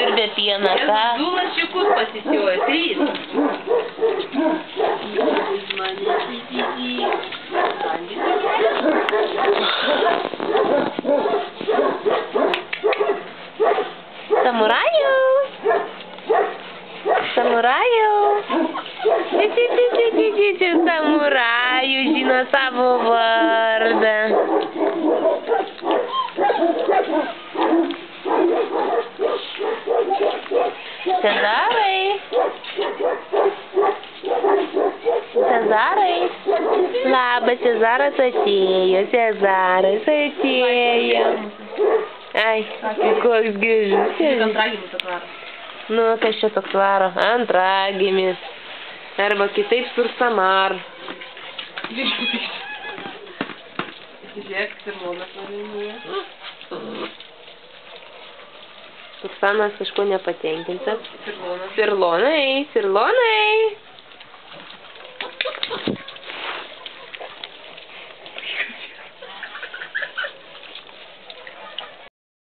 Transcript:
siurbia pieną, tą. Du lašiukus pasisioja, 3. Samurajų! Samurajų! Samurajų žino savo vardą. Cezarai! Cezarai! Labas, Cezaras atėjo, Cezaras atėjo. Ai, koks gražus. Antragimis atvaro. Nu, kas čia toks varo? Antragimis. Arba kitaip sursamar. Žiūrėk, Sirlonas nurinėja. Sursanas kažko nepatenkintas. Sirlonas. Sirlonai, Sirlonai.